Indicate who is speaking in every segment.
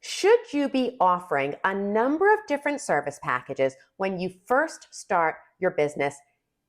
Speaker 1: Should you be offering a number of different service packages when you first start your business,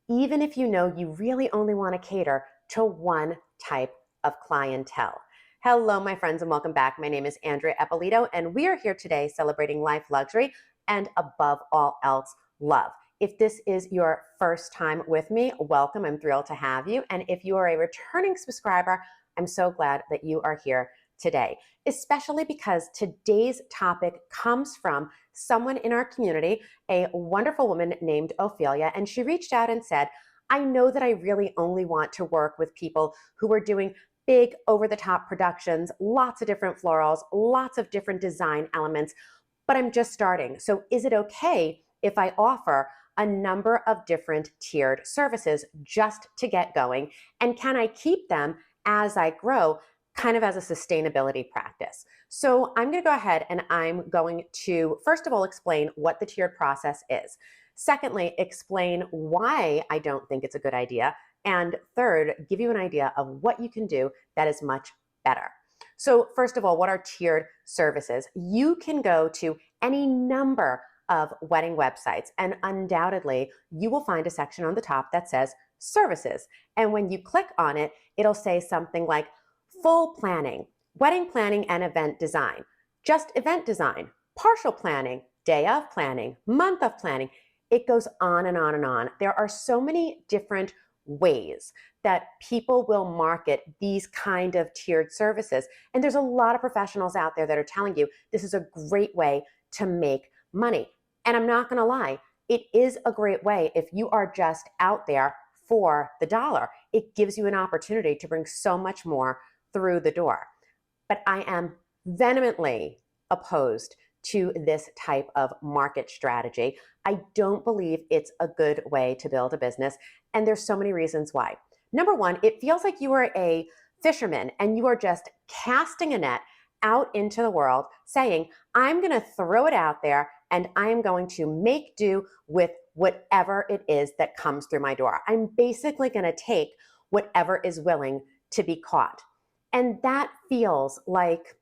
Speaker 1: even if you know you really only want to cater to one type of clientele? Hello, my friends, and welcome back. My name is Andrea Eppolito, and we are here today celebrating life luxury and above all else, love. If this is your first time with me, welcome. I'm thrilled to have you. And if you are a returning subscriber, I'm so glad that you are here today, especially because today's topic comes from someone in our community, a wonderful woman named Ophelia, and she reached out and said, I know that I really only want to work with people who are doing big over-the-top productions, lots of different florals, lots of different design elements, but I'm just starting. So is it okay if I offer a number of different tiered services just to get going? And can I keep them as I grow, kind of as a sustainability practice? So I'm going to go ahead and I'm going to, first of all, explain what the tiered process is. Secondly, explain why I don't think it's a good idea. And third, give you an idea of what you can do that is much better. So first of all, what are tiered services? You can go to any number of wedding websites, and undoubtedly, you will find a section on the top that says services. And when you click on it, it'll say something like full planning, wedding planning and event design, just event design, partial planning, day of planning, month of planning. It goes on and on and on. There are so many different ways that people will market these kind of tiered services. And there's a lot of professionals out there that are telling you this is a great way to make money. And I'm not going to lie, it is a great way if you are just out there for the dollar. It gives you an opportunity to bring so much more through the door. But I am vehemently opposed to this type of market strategy. I don't believe it's a good way to build a business, and there's so many reasons why. Number one, it feels like you are a fisherman and you are just casting a net out into the world saying, I'm going to throw it out there and I am going to make do with whatever it is that comes through my door. I'm basically going to take whatever is willing to be caught. And that feels like,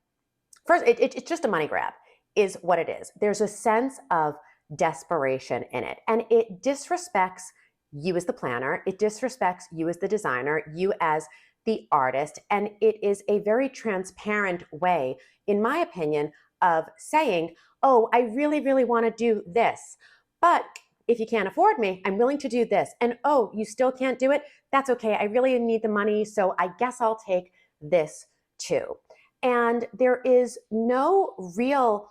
Speaker 1: first, it's just a money grab, is what it is. There's a sense of desperation in it, and it disrespects you as the planner, it disrespects you as the designer, you as the artist, and it is a very transparent way, in my opinion, of saying, oh, I really, really want to do this, but if you can't afford me, I'm willing to do this. And oh, you still can't do it? That's okay. I really need the money, so I guess I'll take this too. And there is no real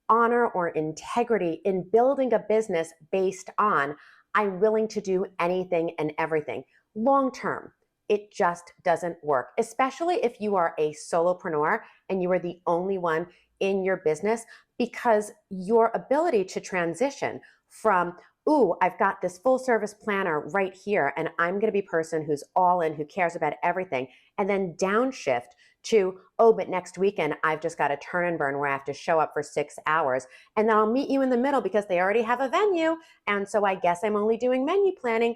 Speaker 1: honor or integrity in building a business based on I'm willing to do anything and everything. Long term, it just doesn't work, especially if you are a solopreneur and you are the only one in your business, because your ability to transition from, ooh, I've got this full service planner right here, and I'm going to be a person who's all in, who cares about everything, and then downshift to, oh, but next weekend I've just got a turn and burn where I have to show up for 6 hours, and then I'll meet you in the middle because they already have a venue, and so I guess I'm only doing menu planning.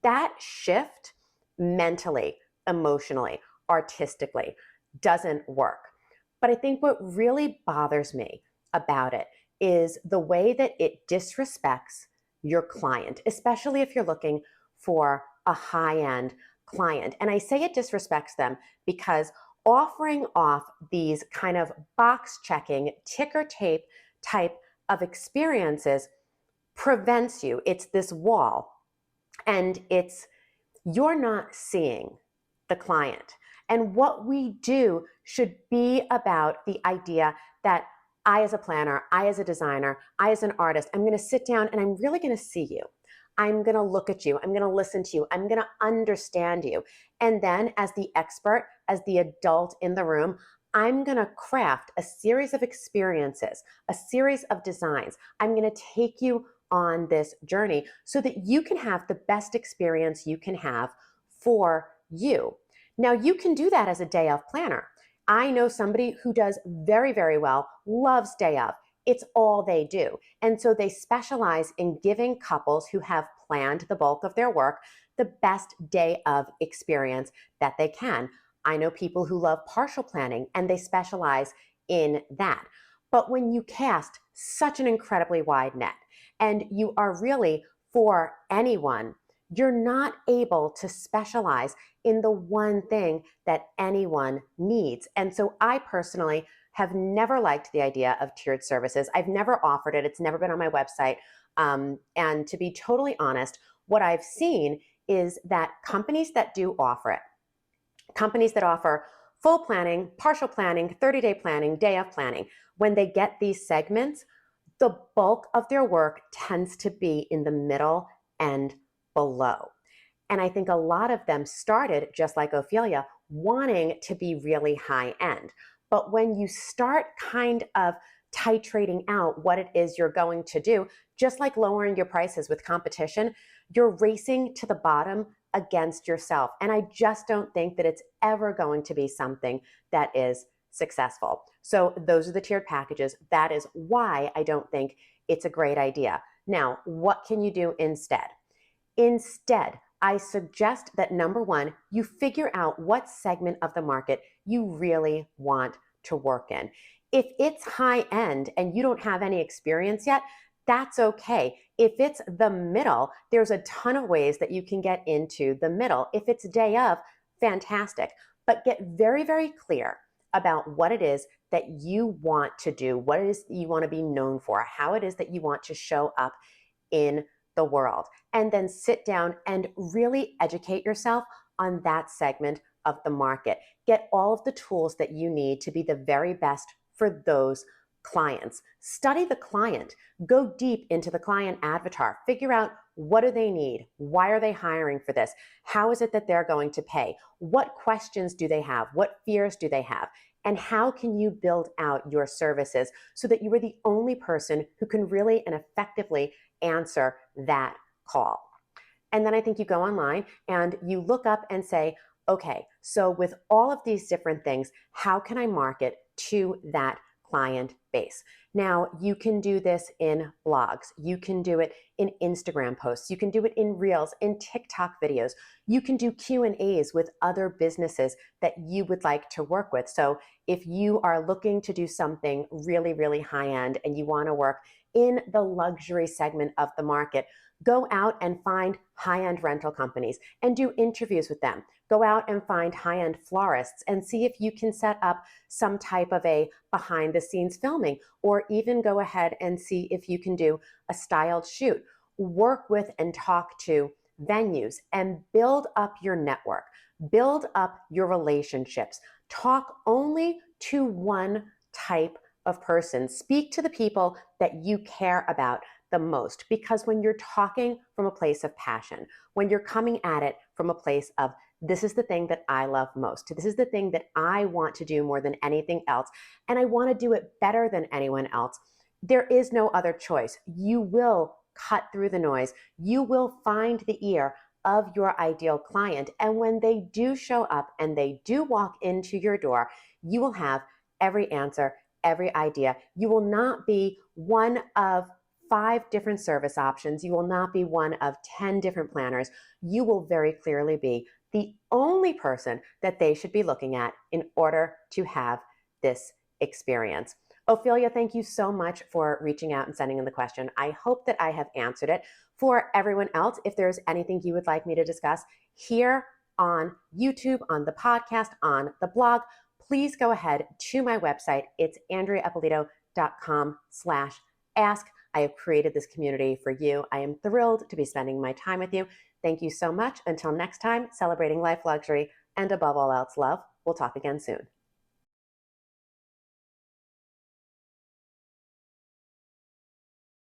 Speaker 1: That shift mentally, emotionally, artistically doesn't work. But I think what really bothers me about it is the way that it disrespects your client, especially if you're looking for a high-end client. And I say it disrespects them because offering off these kind of box-checking, ticker tape type of experiences prevents you. It's this wall, and you're not seeing the client. And what we do should be about the idea that I, as a planner, I, as a designer, I, as an artist, I'm going to sit down and I'm really going to see you. I'm going to look at you. I'm going to listen to you. I'm going to understand you. And then as the expert, as the adult in the room, I'm going to craft a series of experiences, a series of designs. I'm going to take you on this journey so that you can have the best experience you can have for you. Now, you can do that as a day of planner. I know somebody who does very, very well, loves day of. It's all they do. And so they specialize in giving couples who have planned the bulk of their work the best day of experience that they can. I know people who love partial planning and they specialize in that. But when you cast such an incredibly wide net and you are really for anyone, you're not able to specialize in the one thing that anyone needs. And so I personally have never liked the idea of tiered services. I've never offered it. It's never been on my website. And to be totally honest, what I've seen is that companies that do offer it, companies that offer full planning, partial planning, 30-day planning, day of planning, when they get these segments, the bulk of their work tends to be in the middle and below. And I think a lot of them started, just like Ophelia, wanting to be really high end. But when you start kind of titrating out what it is you're going to do, just like lowering your prices with competition, you're racing to the bottom against yourself. And I just don't think that it's ever going to be something that is successful. So those are the tiered packages. That is why I don't think it's a great idea. Now, what can you do instead? Instead, I suggest that number one, you figure out what segment of the market you really want to work in. If it's high end and you don't have any experience yet, that's okay. If it's the middle, there's a ton of ways that you can get into the middle. If it's day of, fantastic. But get very, very clear about what it is that you want to do, what it is that you want to be known for, how it is that you want to show up in the world. And then sit down and really educate yourself on that segment of the market. Get all of the tools that you need to be the very best for those clients. Study the client. Go deep into the client avatar. Figure out, what do they need? Why are they hiring for this? How is it that they're going to pay? What questions do they have? What fears do they have? And how can you build out your services so that you are the only person who can really and effectively answer that call? And then I think you go online and you look up and say, okay, so with all of these different things, how can I market to that client base? Now, you can do this in blogs. You can do it in Instagram posts. You can do it in Reels, in TikTok videos. You can do Q&As with other businesses that you would like to work with. So if you are looking to do something really, really high end and you want to work in the luxury segment of the market, go out and find high-end rental companies and do interviews with them. Go out and find high-end florists and see if you can set up some type of a behind-the-scenes filming, or even go ahead and see if you can do a styled shoot. Work with and talk to venues and build up your network. Build up your relationships. Talk only to one type of person. Speak to the people that you care about the most, because when you're talking from a place of passion, when you're coming at it from a place of, this is the thing that I love most, this is the thing that I want to do more than anything else, and I want to do it better than anyone else, there is no other choice. You will cut through the noise. You will find the ear of your ideal client. And when they do show up and they do walk into your door, you will have every answer, every idea. You will not be one of 5 different service options. You will not be one of 10 different planners. You will very clearly be the only person that they should be looking at in order to have this experience. Ophelia, thank you so much for reaching out and sending in the question. I hope that I have answered it. For everyone else, if there's anything you would like me to discuss here on YouTube, on the podcast, on the blog, please go ahead to my website. It's andreaeppolito.com/ask. I have created this community for you. I am thrilled to be spending my time with you. Thank you so much. Until next time, celebrating life luxury and above all else love. We'll talk again soon.